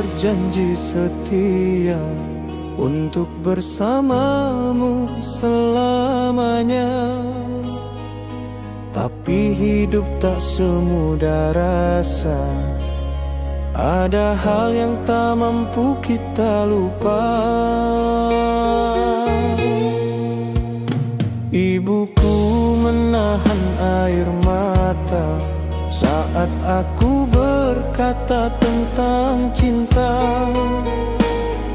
berjanji setia untuk bersamamu selamanya. Tapi hidup tak semudah rasa, ada hal yang tak mampu kita lupa. Ibuku menahan air mata saat aku berkata tentang cinta.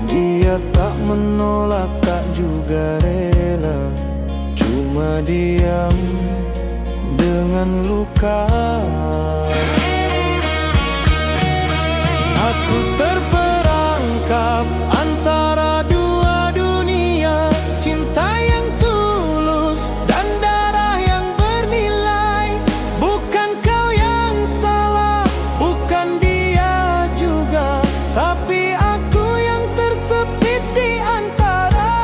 Dia tak menolak, tak juga rela, cuma diam dengan luka. Aku terperangkap antara dua dunia, cinta yang tulus dan darah yang bernilai. Bukan kau yang salah, bukan dia juga, tapi aku yang tersepit di antara.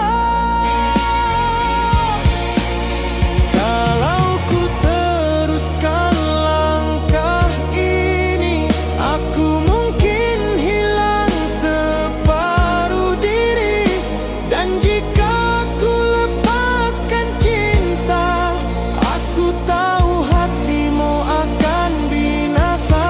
Kalau ku teruskan langkah ini, aku mungkin hilang separuh diri. Dan jika ku lepaskan cinta, aku tahu hatimu akan binasa.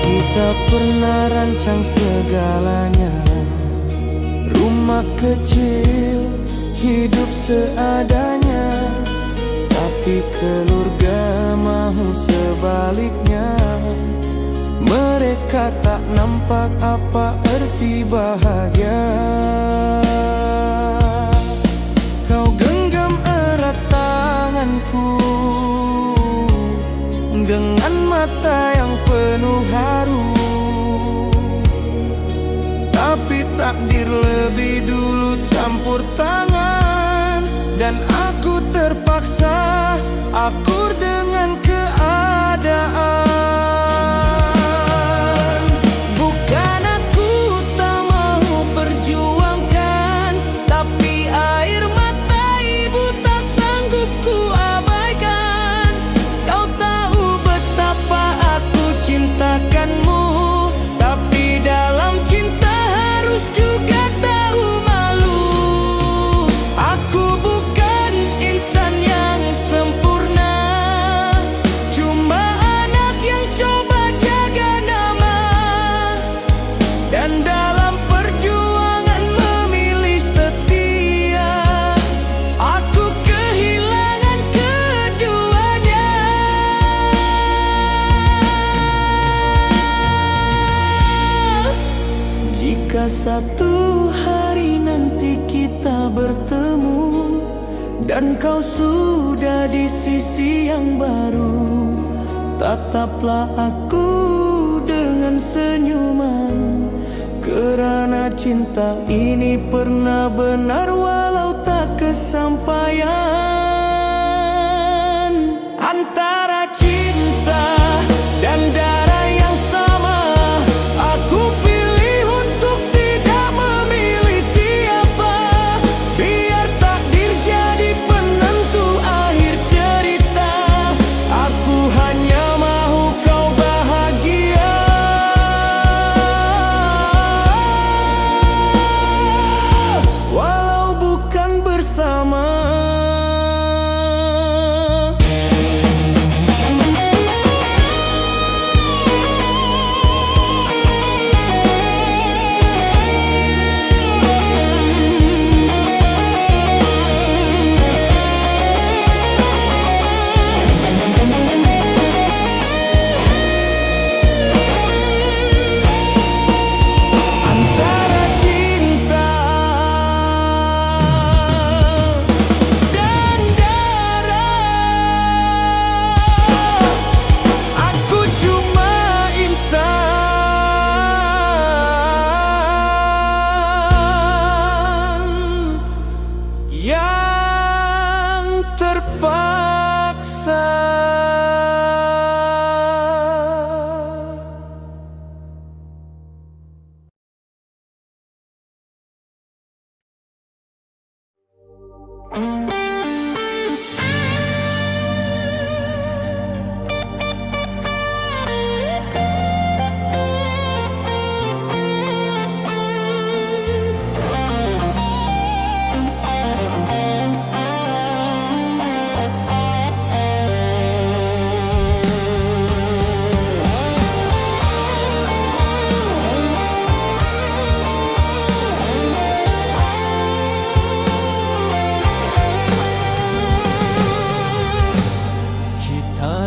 Kita pernah rancang segalanya, rumah kecil, hidup seadanya. Tapi keluarga mahu sebaliknya. Mereka tak nampak apa arti bahagia. Kau genggam erat tanganku dengan mata yang penuh haru. Tapi takdir lebih dulu campur tangan, dan aku terpaksa akur dengan keadaan. Bukan aku tak mau perjuangkan, tapi air mata ibu tak sanggup ku abaikan. Kau tahu betapa aku cintakanmu, tapi dalam cinta harus juga tahu malu. Aku bukan insan yang sempurna, cuma anak yang coba jaga nama. Dan dalam perjuangan memilih setia, aku kehilangan keduanya. Jika satu hari nanti kita bertemu dan kau sudah di sisi yang baru, tataplah aku dengan senyuman. Kerana cinta ini pernah benar walau tak kesampaian. Antara cinta dan darah yang sama, aku pilih untuk tidak memilih siapa. Biar takdir jadi penentu akhir cerita, aku hanya mahu kau bahagia. Walau bukan bersama.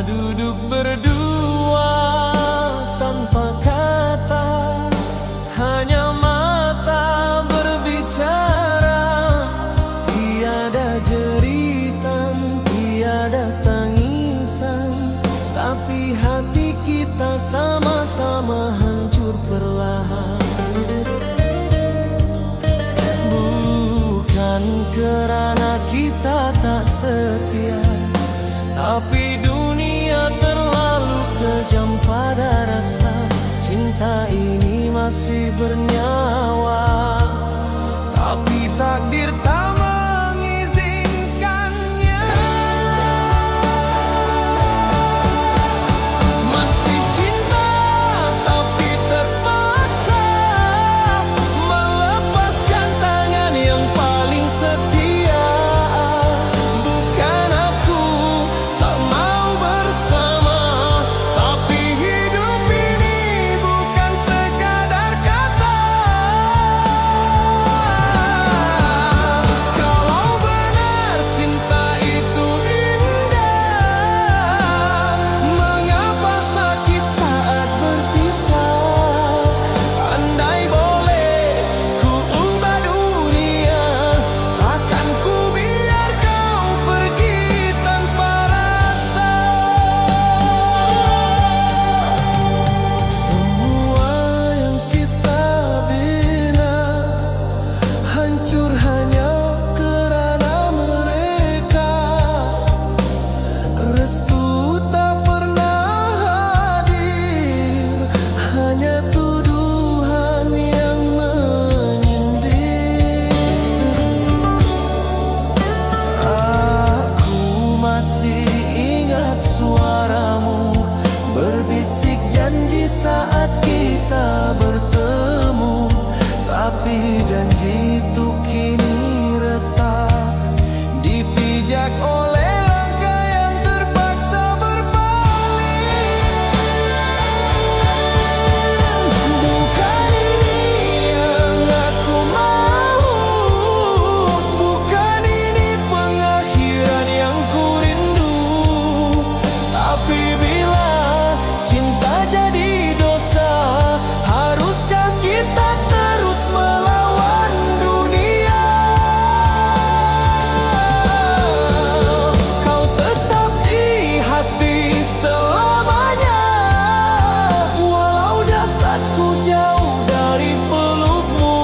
Duduk berdua tanpa kata, hanya mata berbicara. Tiada jeritan, tiada tangisan, tapi hati kita sama-sama hancur perlahan. Bukan kerana kita tak setia, tapi dunia terlalu kejam pada rasa. Cinta ini masih bernyawa, tapi takdir tak mengizinkannya. Masih cinta tapi terpaksa melepaskan tangan yang paling setia. Bukan aku tak mau bersama, tapi hidup ini bukan sekadar kata. Kalau benar cinta itu indah, mengapa sakit saat berpisah? Andai boleh ku ubah dunia, takkan ku biar kau pergi tanpa rasa. Semua yang kita bina hancur hanya kerana mereka. Restu tak pernah hadir, hanya tuduhan yang menyindir. Aku masih ingat suaramu berbisik janji saat kita bertemu, tapi janji itu kini retak, dipijak oleh langkah yang terpaksa berpaling. Bukan ini yang aku mau, bukan ini pengakhiran yang ku rindu. Tapi bila cinta jadi dosa, haruskah kita terus melawan dunia? Kau tetap di hati selamanya, walau jasadku jauh dari pelukmu.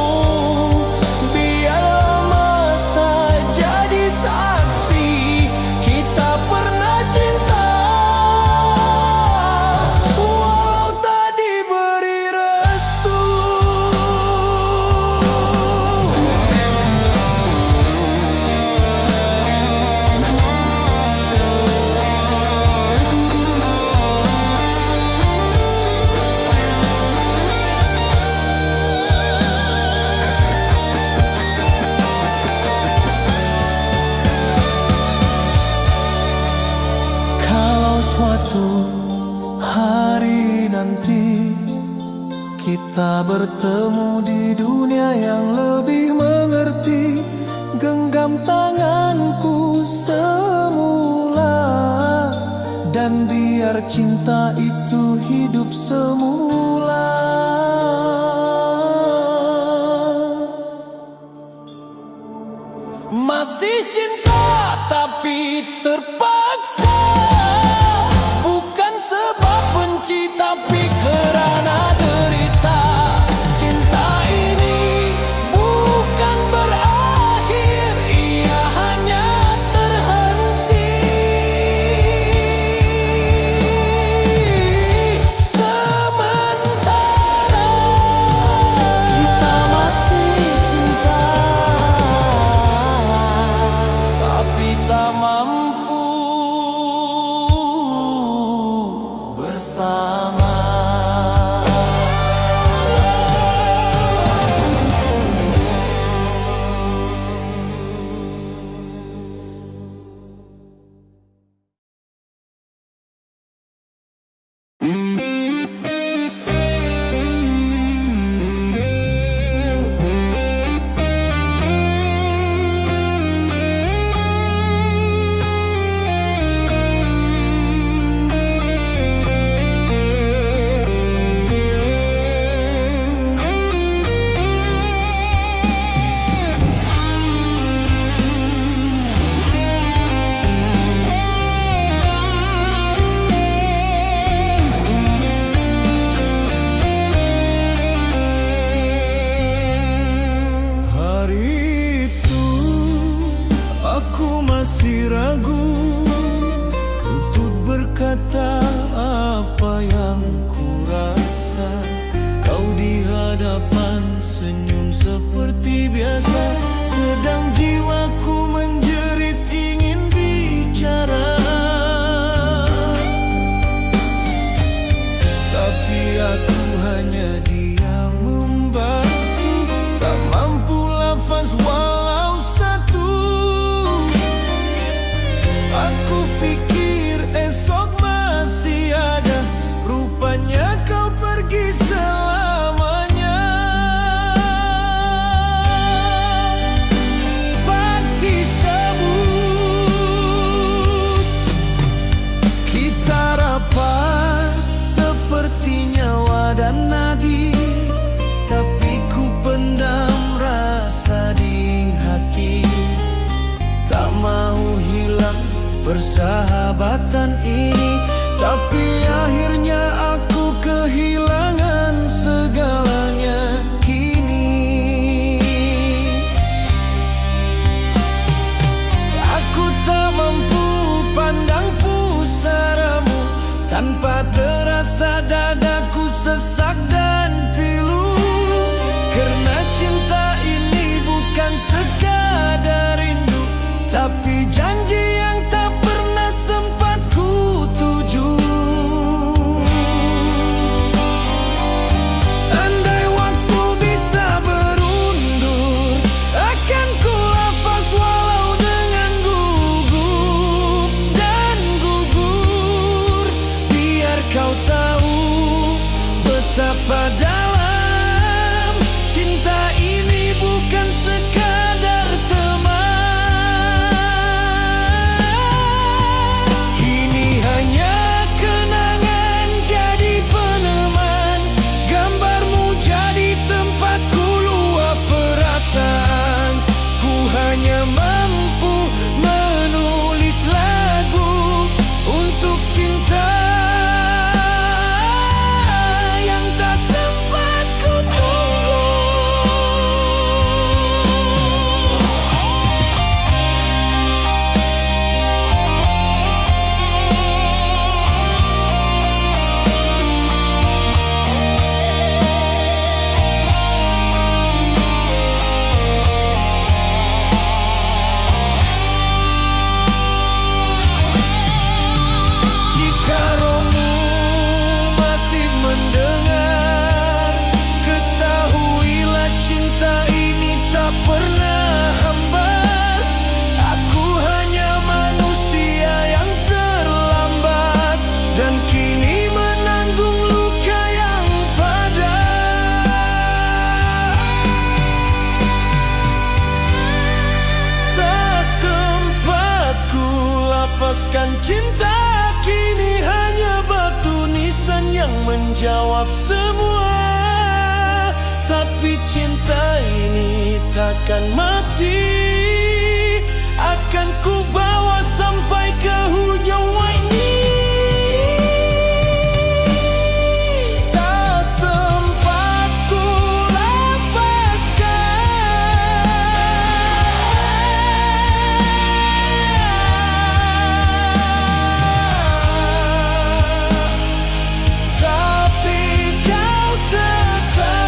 Biarlah masa jadi saksi, kita pernah cinta, walau tak diberi restu. Kalau suatu hari nanti kita bertemu di dunia yang lebih mengerti, genggam tanganku semula, dan biar cinta itu hidup semula. Masih cinta tapi terpaksa, bukan sebab benci tapi kerana derita. Cinta ini bukan berakhir, ia hanya terhenti. Sementara kita masih cinta. persahabatan ini. Tapi akhirnya aku kehilangan segalanya kini. Aku tak mampu pandang pusaramu, tanpa terasa dadaku sesak dan pilu. Karena cinta ini bukan sekadar rindu, tapi janji yang tak pernah sempat ku tuju. Andai waktu bisa berundur, akan ku lafaz walau dengan gugup dan gugur. Biar kau tahu betapa dalam cinta ini, bukan sekadar teman. Kini hanya kenangan jadi peneman, gambarmu jadi tempatku luap perasaan. Ku hanya mampu menulis lagu untuk cinta yang tak sempat ku tunggu. Jika rohmu masih mendengar, ketahuilah cinta ini tak pernah hambar. Aku hanya manusia yang terlambat, dan kini menanggung luka yang padat. Tak sempat ku lafazkan cinta, kini hanya batu nisan yang menjawab semua. Tapi cinta ini takkan mati, akan ku bawa sampai ke hujung ini. Tak sempat ku lafazkan, tapi kau tetap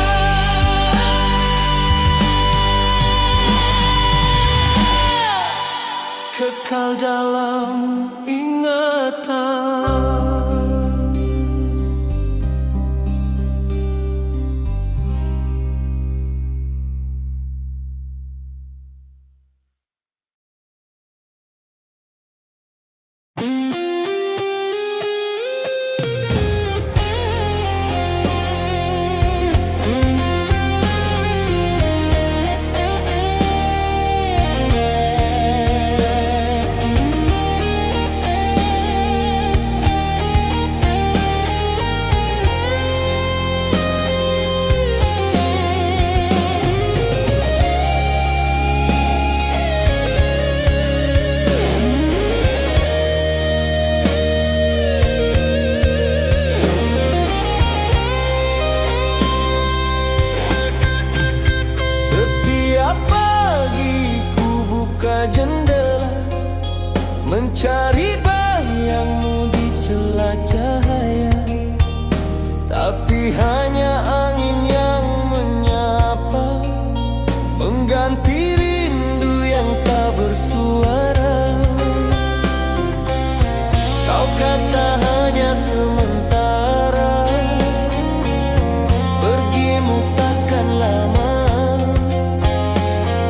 kekal dalam ingatan. Setiap pagi ku buka jendela, mencari bayangmu di celah cahaya. Tapi hanya angin yang menyapa, mengganti rindu yang tak bersuara. Kau kata hanya sementara, pergimu takkan lama.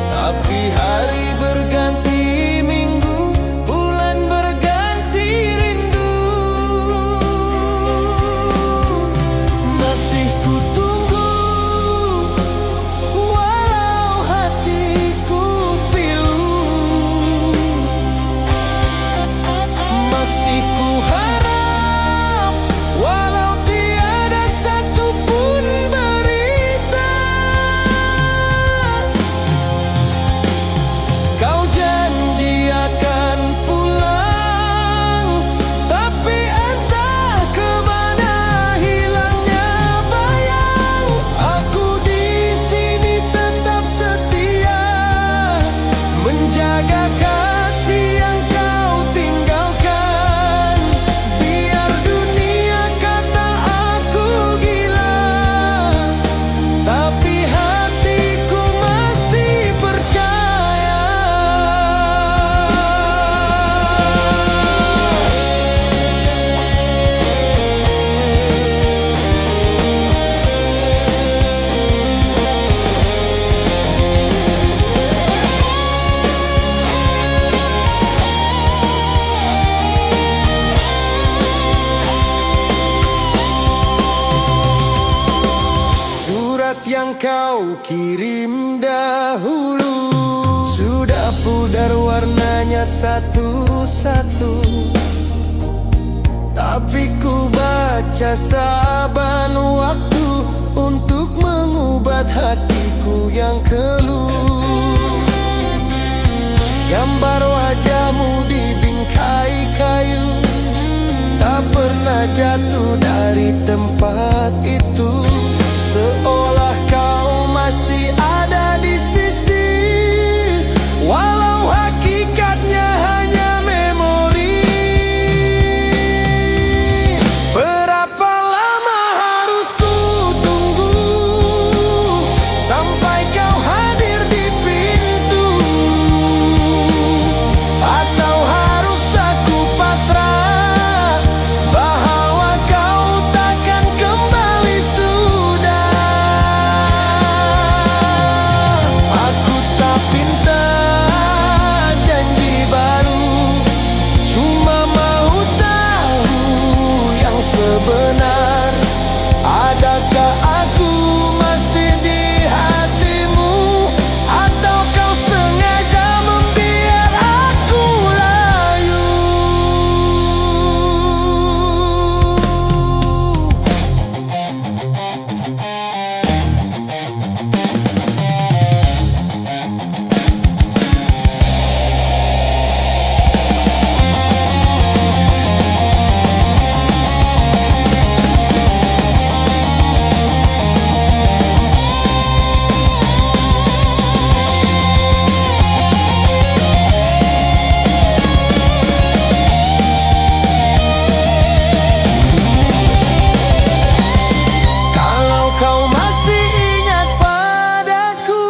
Tapi hari berganti minggu, bulan berganti rindu. Masih ku tunggu, walau hati kau kirim dahulu sudah pudar warnanya satu-satu, tapi ku baca saban waktu untuk mengubat hatiku yang keluh. Gambar wajahmu di bingkai kayu tak pernah jatuh dari tempat itu, seolah kau masih ada di sisi, walau hakikatnya hanya memori. Berapa lama harus ku tunggu sampai kau hadir di pintu, atau harus aku pasrah bahwa kau takkan kembali sudah. Aku tak pinta janji baru, cuma mau tahu yang sebenar. Adakah aku masih di hatimu, atau kau sengaja membiar aku layu? Kalau kau masih ingat padaku,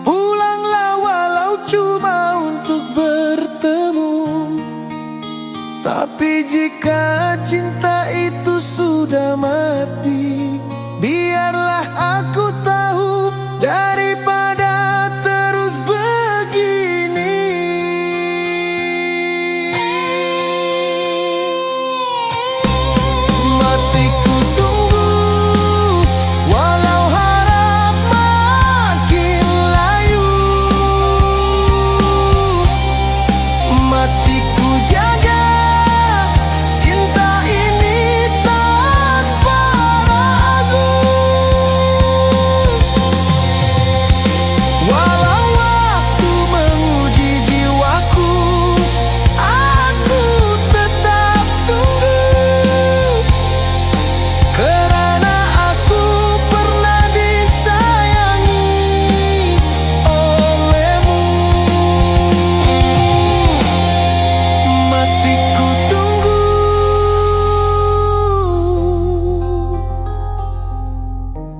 pulanglah walau cuma untuk bertemu. Tapi jika cinta itu sudah mati, biarlah aku tahu daripada terus begini. Masih ku tunggu walau harap makin layu, masih ku jaga cinta ini tanpa ragu. Walau waktu menguji jiwaku, aku tetap tunggu, karena aku pernah disayangi olehmu. Masih ku tunggu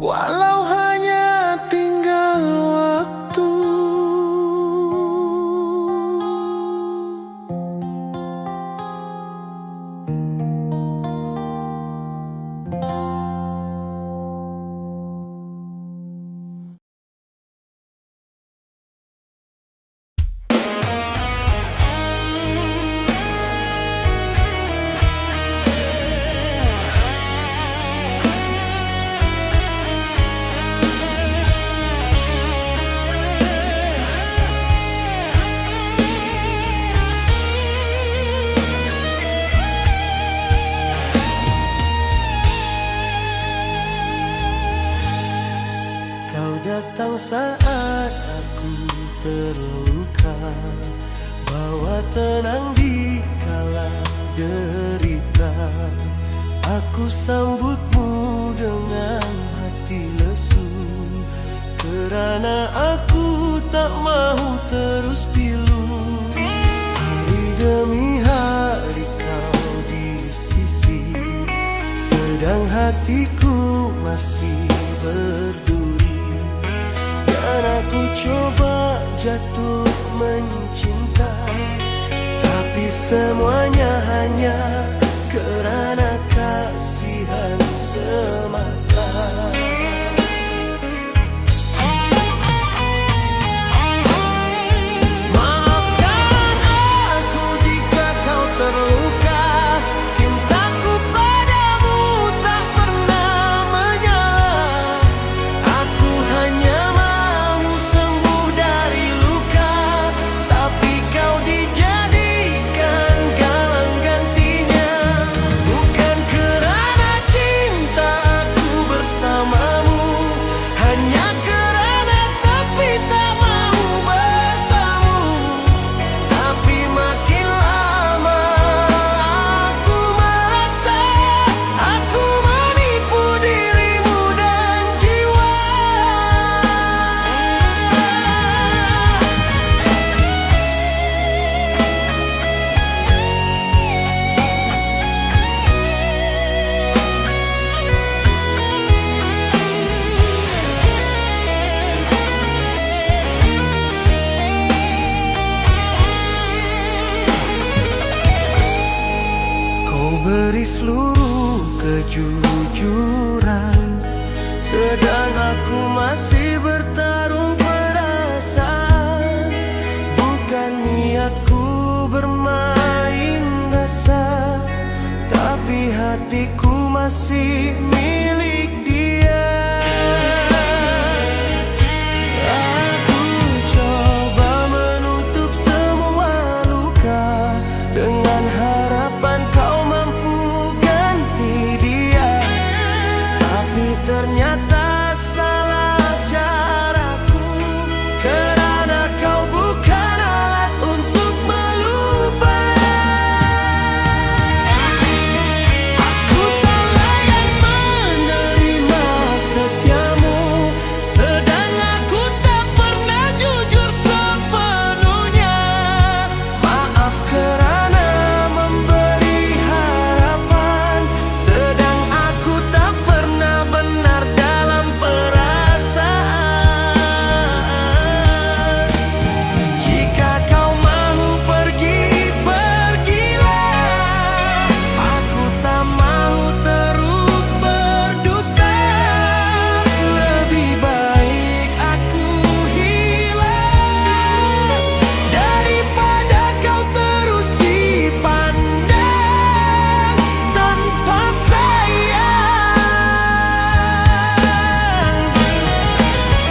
walau hanya tinggal waktu. Kau datang saat aku terluka, bawa tenang di kala derita. Aku sambutmu dengan hati lesu, karena aku tak mau terus pilu. Hari demi hari kau di sisi, sedang hatiku masih berduri. Dan aku coba jatuh mencinta, tapi semuanya hanya karena kasihan semata. Maafkan aku jika kau terluka, cintaku padamu tak pernah menyala. kejujuran, sedang aku masih bertarung perasaan. Bukan niatku bermain rasa, tapi hatiku masih milik dia. Aku coba menutup semua luka dengan harapan kau mampu ganti dia, tapi ternyata salah caraku, karena kau bukan alat untuk melupakan. Aku tak layak menerima setiamu, sedang aku tak pernah jujur sepenuhnya. Maaf kerana memberi harapan, sedang aku tak pernah benar dalam perasaan. Jika kau mahu pergi, pergilah. Aku tak mahu terus berdusta. Lebih baik aku hilang daripada kau terus dipandang tanpa sayang.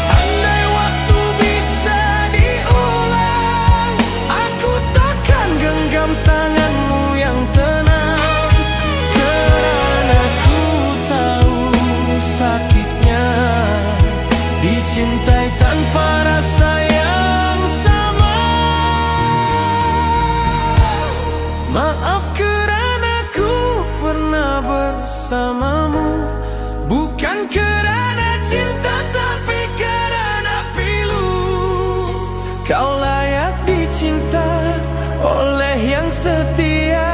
Andai waktu bisa diulang, aku takkan genggam tanganmu yang tenang, kerana ku tahu sakitnya dicintai tanpa rasa yang sama. Maaf kerana ku pernah bersamamu, bukan kerana cinta tapi kerana pilu. Kau layak dicinta oleh yang setia,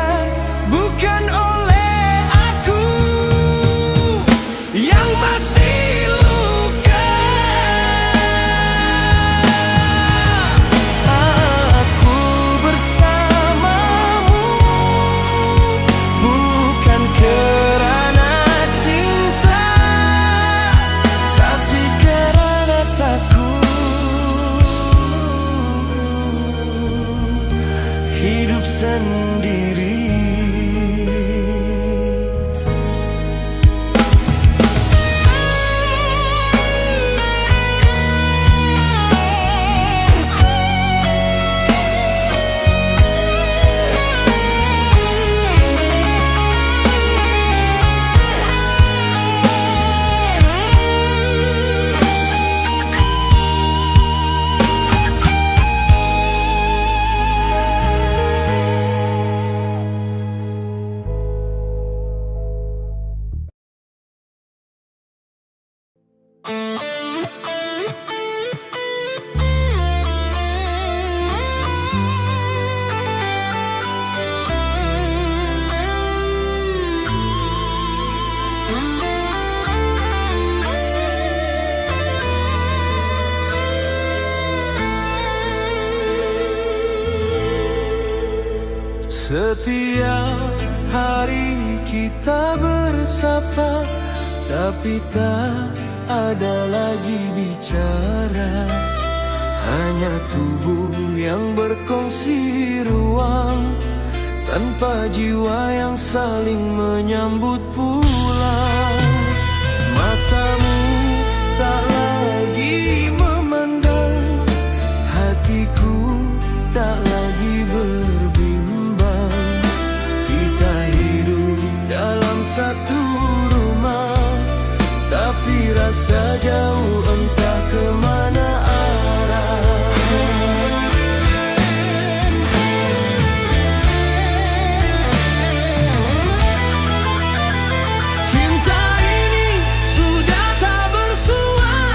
bukan oleh aku yang masih luka. Aku bersamamu bukan kerana cinta, tapi kerana takut hidup sendiri. Setiap hari kita bersapa, tapi tak ada lagi bicara. Hanya tubuh yang berkongsi ruang, tanpa jiwa yang saling menyambut pulang. Matamu tak lagi memandang, hatiku tak lagi berbimbang. Kita hidup dalam satu rumah, tapi rasa jauh entah kemana arah. Cinta ini sudah tak bersuara.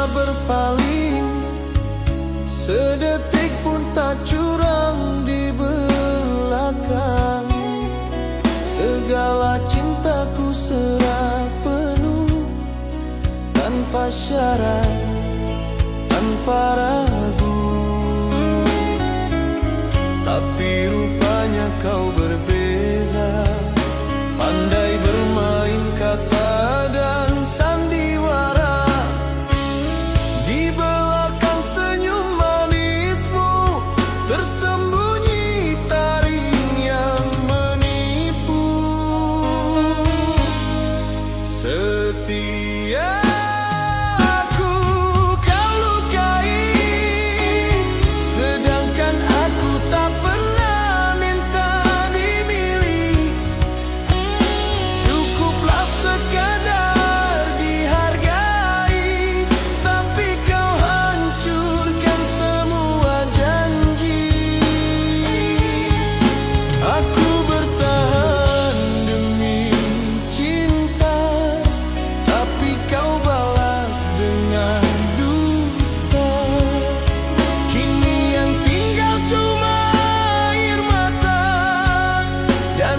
pernah berpaling, sedetik pun tak curang di belakang. Segala cintaku serah penuh, tanpa syarat, tanpa ragu. Tapi rupanya kau berbeza, pandai bermain kata dan sandiwara. Di belakang senyum manismu tersembunyi taring yang menipu. Setia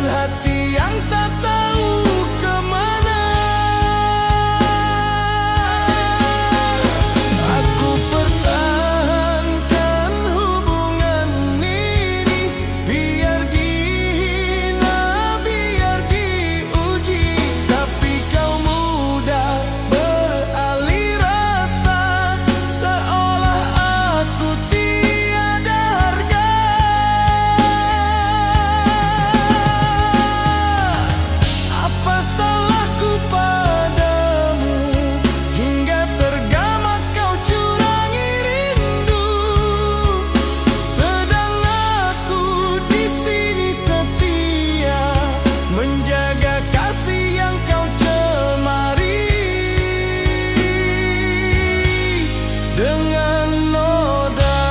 hati yang tak tahu kemana. Aku pertahankan hubungan ini, biar dihina, biar diuji. Tapi kau mudah beralih rasa, seolah aku tiada harga. Salahku padamu hingga tergama kau curangi rindu, sedang aku di sini setia menjaga kasih yang kau cemari dengan noda.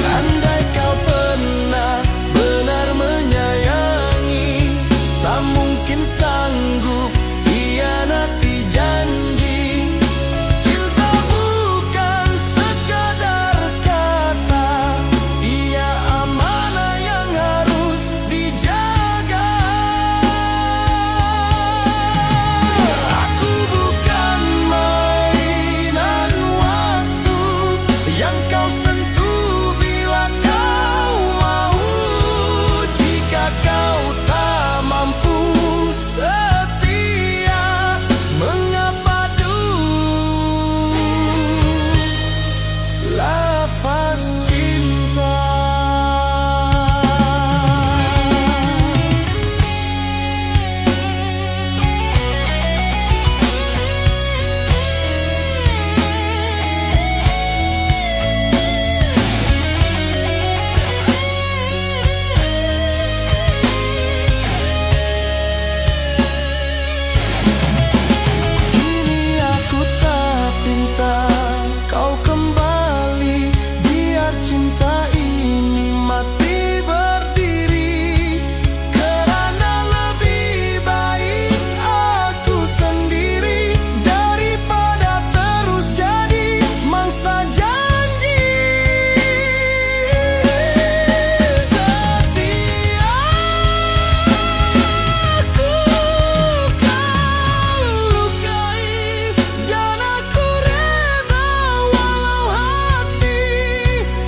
Andai kau pernah benar menyayangi, tak mungkin sanggup hianati janji. Cinta bukan sekadar kata, ia amanah yang harus dijaga. Aku bukan mainan waktu yang kau sentuh bila kau mau. Jika kau tak mampu setia, mengapa dulu lafaz cinta? Kini aku tak pinta kau kembali, biar cinta ini mati berdiri. Kerana lebih baik aku sendiri daripada terus jadi mangsa janji. Setiaku kau lukai, dan aku reda walau hati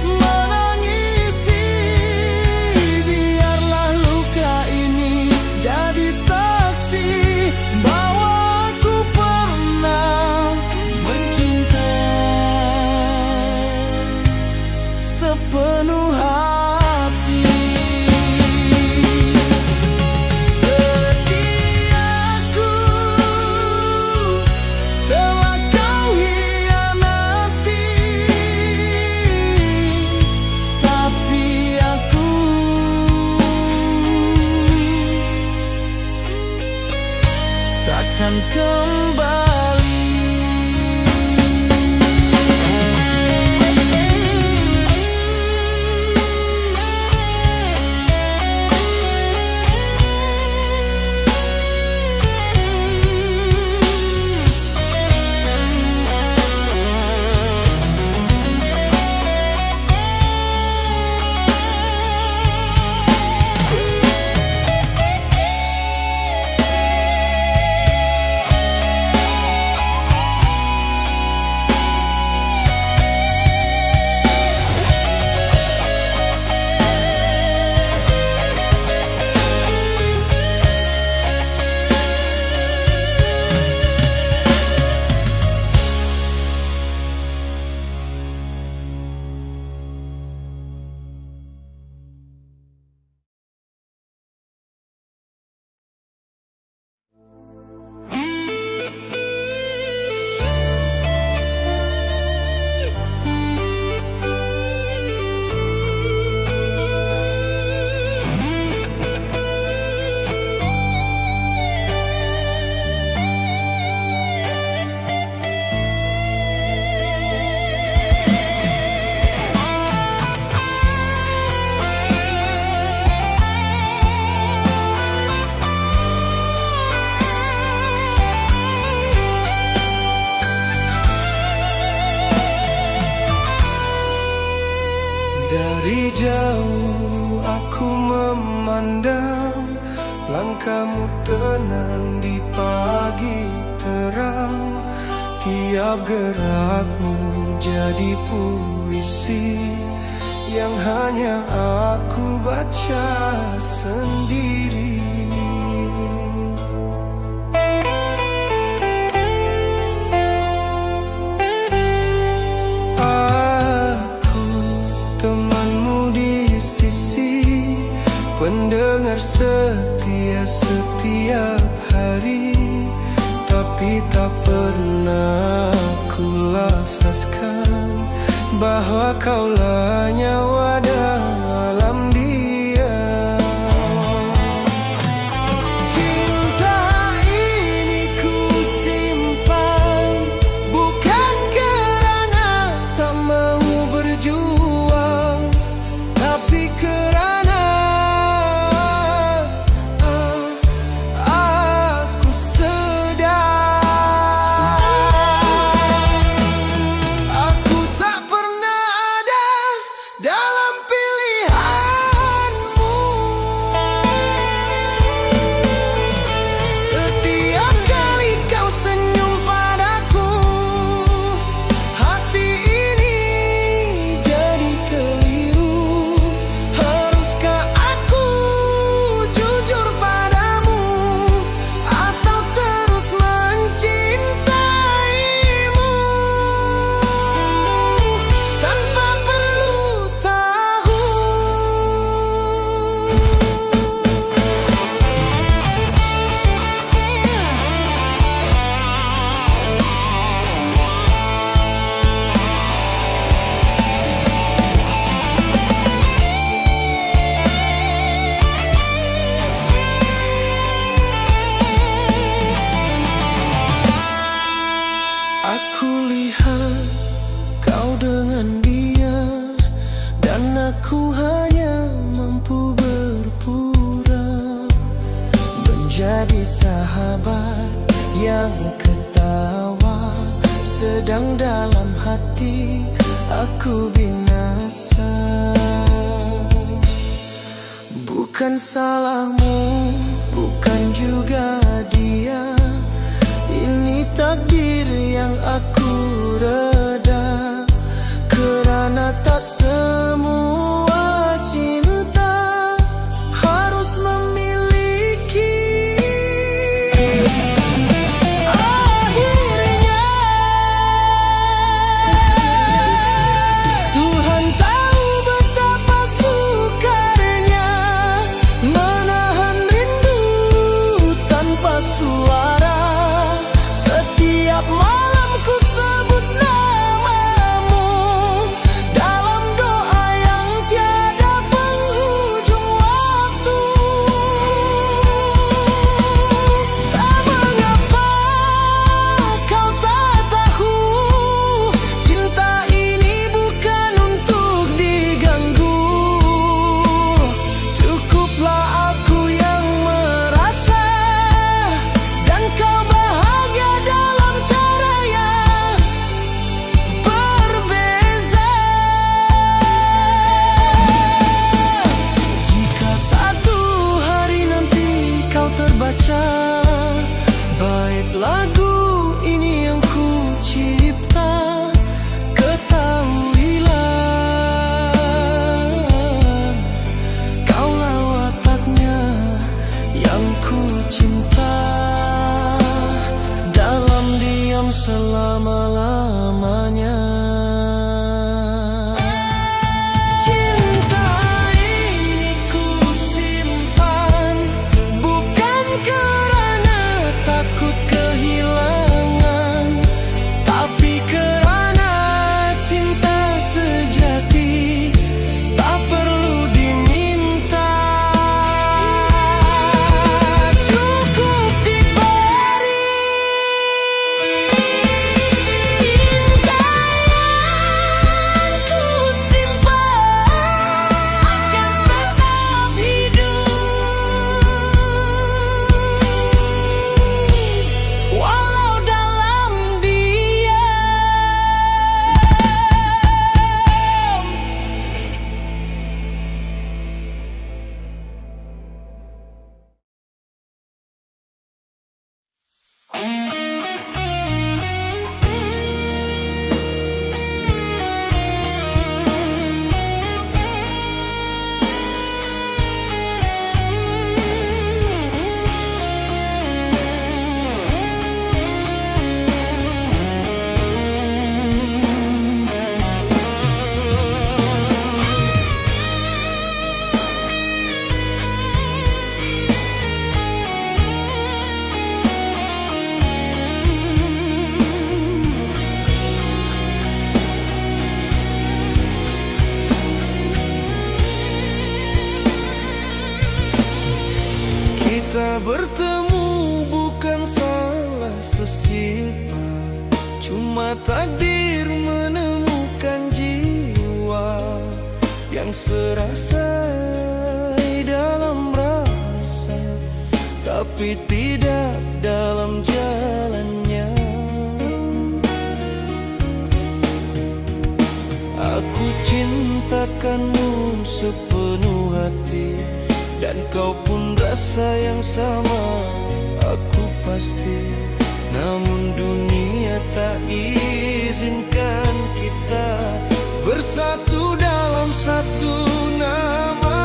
menangisi. Biarlah luka ini jadi saksi bahwa aku pernah mencintai sepenuh hati. Setiaku telah kau hianati, tapi aku takkan kembali. memandang langkahmu tenang di pagi terang. Tiap gerakmu jadi puisi yang hanya aku baca sendiri. Aku temanmu di sisi, pendengar setia setiap hari. Tapi tak pernah ku lafazkan bahwa kaulah nyawa dalam dia. Cinta ini ku simpan, bukan kerana tak mau berjuang, tapi kerana aku sedar aku tak pernah ada dalam pilihanmu. Setiap kali kau senyum padaku, hati ini jadi keliru. Haruskah aku jujur padamu atau terus mencintaimu tanpa perlu tahu? Aku lihat kau dengan dia, dan aku hanya mampu berpura menjadi sahabat yang ketawa, sedang dalam hati aku binasa. Bukan salahmu, bukan juga dia, ini takdir yang aku reda, kerana tak semua cinta harus memiliki. Akhirnya Tuhan tahu betapa sukarnya menahan rindu tanpa suara. Setiap malam ku sebut namamu dalam doa yang tiada penghujung waktu. Tak mengapa kau tak tahu, cinta ini bukan untuk diganggu. Cukuplah aku yang merasa, dan kau bahagia dalam cara yang berbeza. Jika satu hari nanti kau terbaca bait lagu ini yang ku cipta, ketahuilah kaulah wataknya yang ku cinta, dalam diam selama-lamanya. Cinta ini ku simpan, bukan kerana takut kehilangan, tapi kerana cinta sejati tak perlu diminta. Cukup diberi. sesimpel, cuma takdir menemukan jiwa yang serasai dalam rasa, tapi tidak dalam jalannya. Aku cintakanmu sepenuh hati, dan kau pun rasa yang sama, aku pasti. Namun dunia tak izinkan kita bersatu dalam satu nama.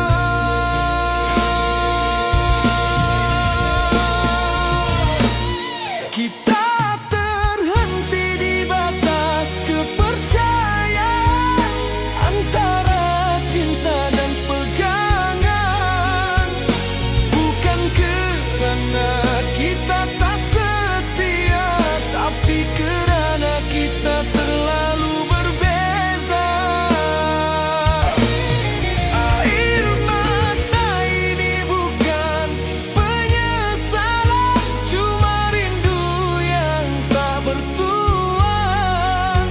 Kita terhenti di batas kepercayaan antara cinta dan pegangan, bukan kerana kita tak setia, tapi kerana kita terlalu berbeza. Air mata ini bukan penyesalan, cuma rindu yang tak bertuan,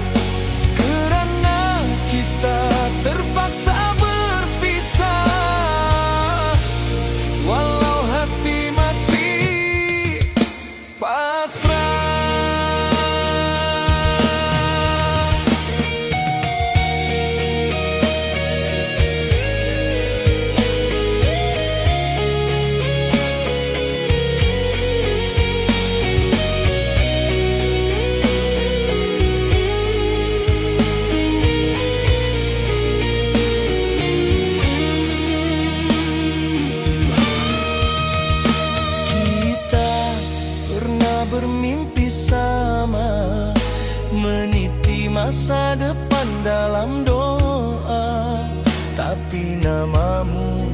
kerana kita terpaksa berpisah, walau hati masih pasrah. Kita pernah bermimpi sama, meniti masa depan dalam doa, tapi namamu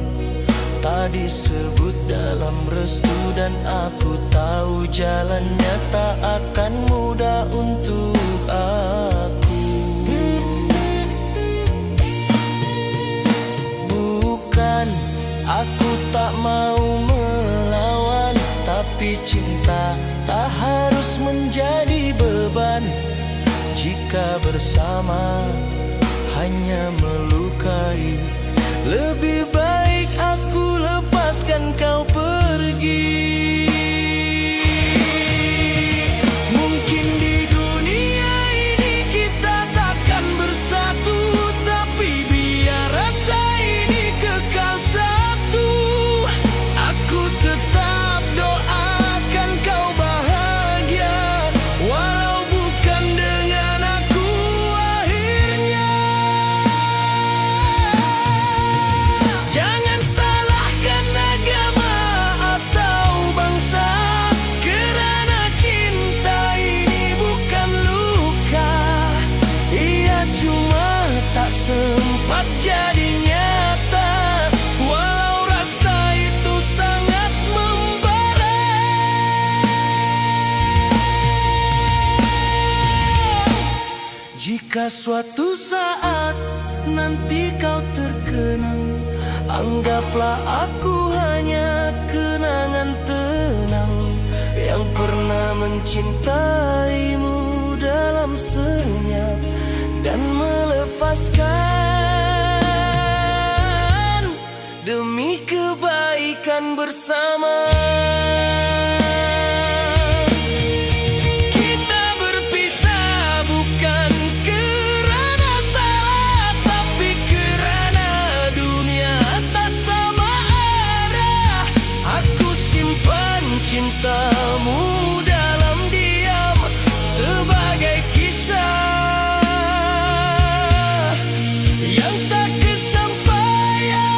tak disebut dalam restu, dan aku tahu jalannya tak akan mudah untuk aku. Bukan aku tak mau melawan, tapi cinta tak harus menjadi beban. Jika bersama hanya melukai, lebih baik aku lepaskan kau pergi. Mungkin di dunia ini kita takkan bersatu, tapi biar rasa ini kekal satu. Aku tetap doakan kau bahagia, walau bukan dengan aku akhirnya. Jangan salahkan agama atau bangsa, kerana cinta ini bukan luka. Ia cuma tak sempat jadi nyata, walau rasa itu sangat membara. Jika suatu saat nanti kau terkenang, anggaplah aku hanya kenangan tenang yang pernah mencintaimu dalam senyap dan melepaskan demi kebaikan bersama. Kita berpisah bukan kerana salah, tapi kerana dunia tak sama arah. Aku simpan cintamu dalam diam sebagai kisah yang tak kesampaian.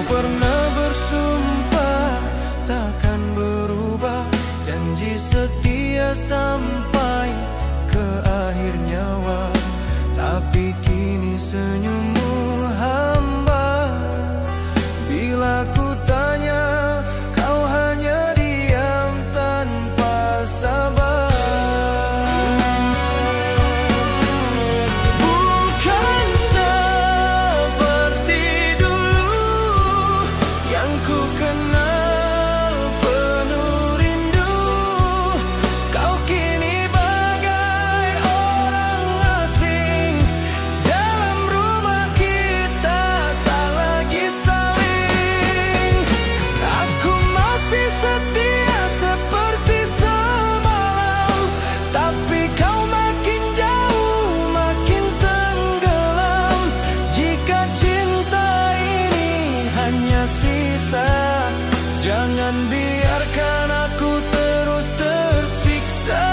pernah bersumpah takkan berubah, janji setia sampai ke akhir nyawa. Tapi kini senyummu hambar. Bila ku tanya, kau hanya diam tanpa sabar. Bukan seperti dulu yang ku kenal penuh rindu. Kau kini bagai orang asing. Dalam rumah kita tak lagi saling. Aku masih setia seperti semalam, tapi kau makin jauh, makin tenggelam. Jika cinta ini hanya sisa, jangan biarkan aku terus tersiksa.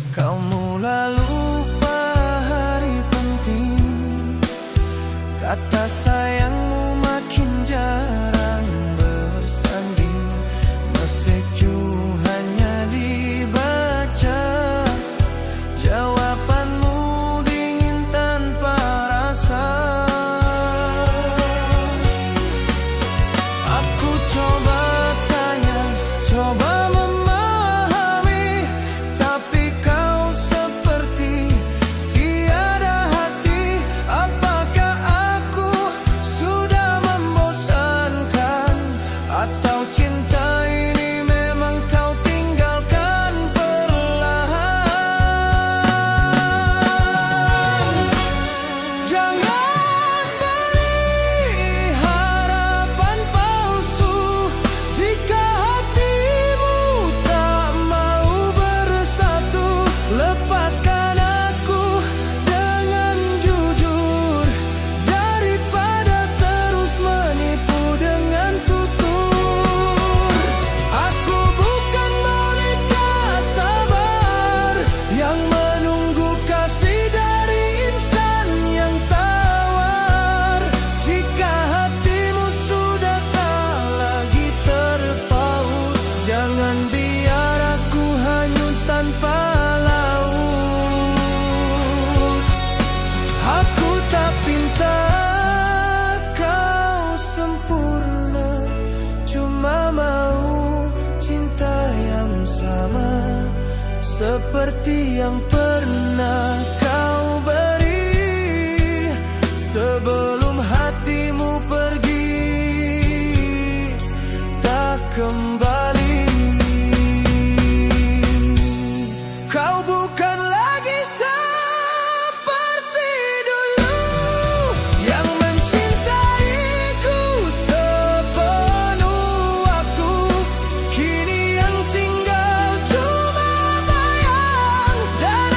Kau mulai lupa hari penting, kata sayangmu makin jarang bersanding. Meseju hanya dibaca, jawabanmu dingin tanpa rasa. Aku coba tanya, coba memahami, tapi kau seperti tiada hati. Apakah aku sudah membosankan, atau cinta ini memang kau tinggalkan perlahan? Jangan beri harapan palsu. Jika hatimu tak mau bersatu, lepaskan aku dengan jujur, daripada terus menipu dengan tutur. Aku bukan boneka sabar yang menunggu kasih dari insan yang tawar. Jika hatimu sudah tak lagi terpaut, jangan biar aku hanyut tanpa laut. Aku tak pinta kau sempurna, cuma mau cinta yang sama seperti yang pernah kau beri. Sebelum hatimu pergi tak kembali. Kau bukan lagi seperti dulu yang mencintaiku sepenuh waktu. Kini yang tinggal cuma bayang dan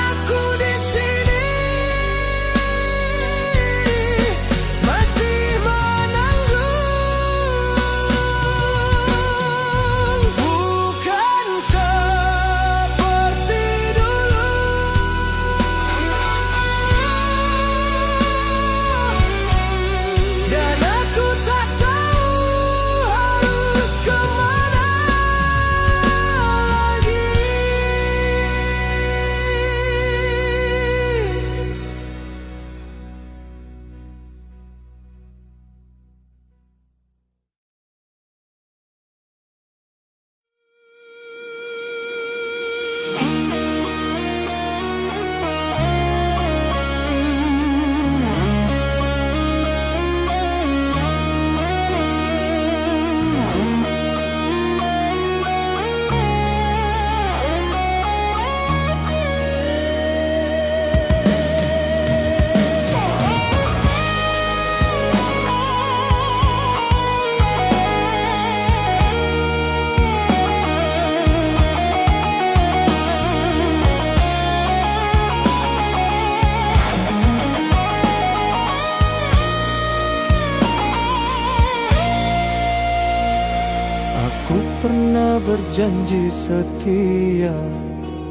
pernah berjanji setia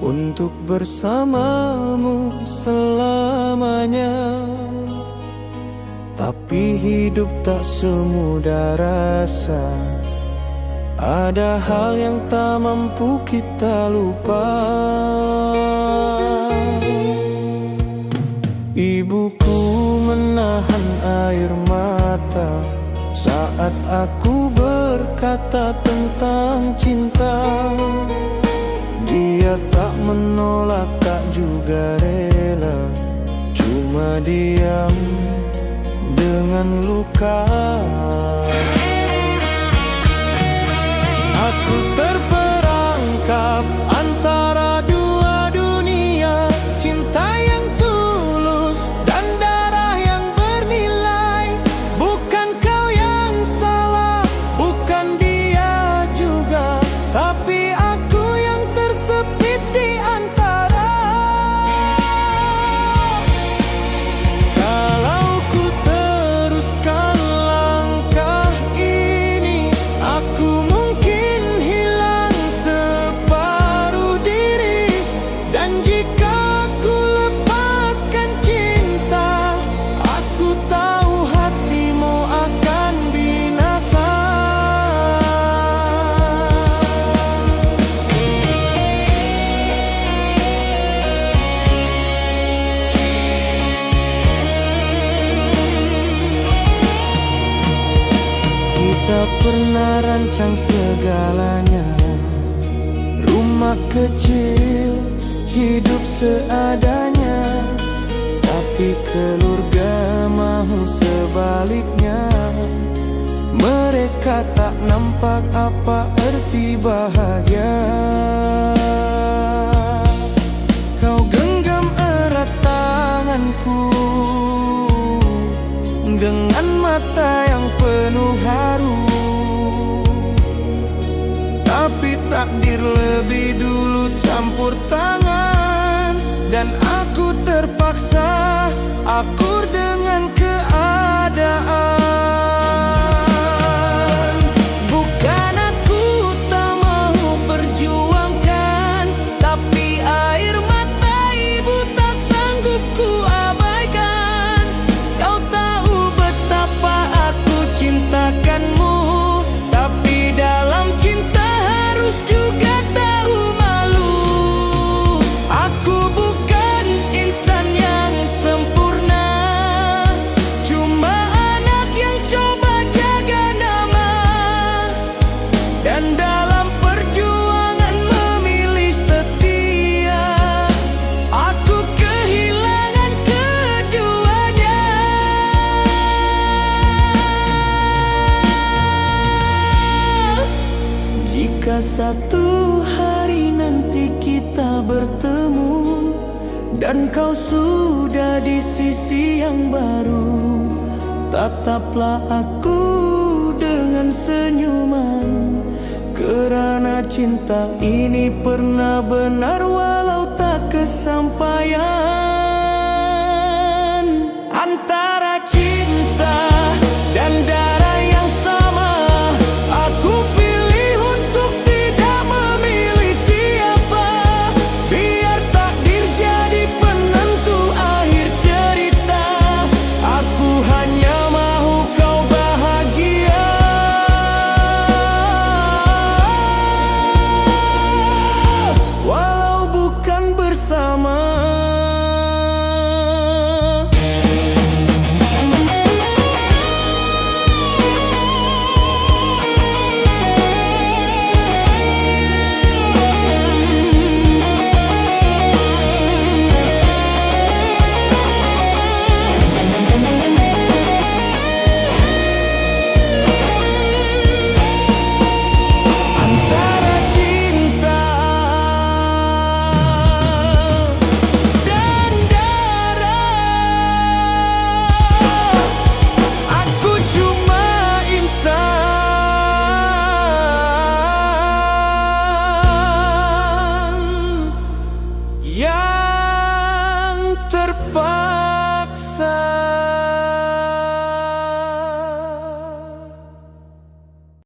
untuk bersamamu selamanya. Tapi hidup tak semudah rasa, ada hal yang tak mampu kita lupa. Ibuku menahan air mata saat aku berkata tentang cinta. Dia tak menolak, tak juga rela, cuma diam dengan luka. Aku terperangkap antara dua dunia, cinta yang tulus dan darah yang bernilai. Bukan kau yang salah, bukan dia juga, tapi aku yang tersepit di antara. Kalau ku teruskan langkah ini, aku mungkin hilang separuh diri. Dan jika ku lepaskan cinta, aku tahu hatimu akan binasa. Kita pernah rancang segalanya, rumah kecil, hidup seadanya. Tapi keluarga mahu sebaliknya. Mereka tak nampak apa arti bahagia. Kau genggam erat tanganku dengan mata yang penuh haru. Tapi takdir lebih dulu campur tangan, dan aku terpaksa akur dengan keadaan. Bukan aku tak mau perjuangkan, tapi air mata ibu tak sanggup ku abaikan. Kau tahu betapa aku cintakanmu, tapi dalam cinta harus juga tahu malu. Aku bukan insan yang sempurna, cuma anak yang coba jaga nama. Dan dalam perjuangan memilih setia, aku kehilangan keduanya. Jika satu hari nanti kita bertemu dan kau sudah di sisi yang baru, tataplah aku dengan senyuman. Kerana cinta ini pernah benar walau tak kesampaian.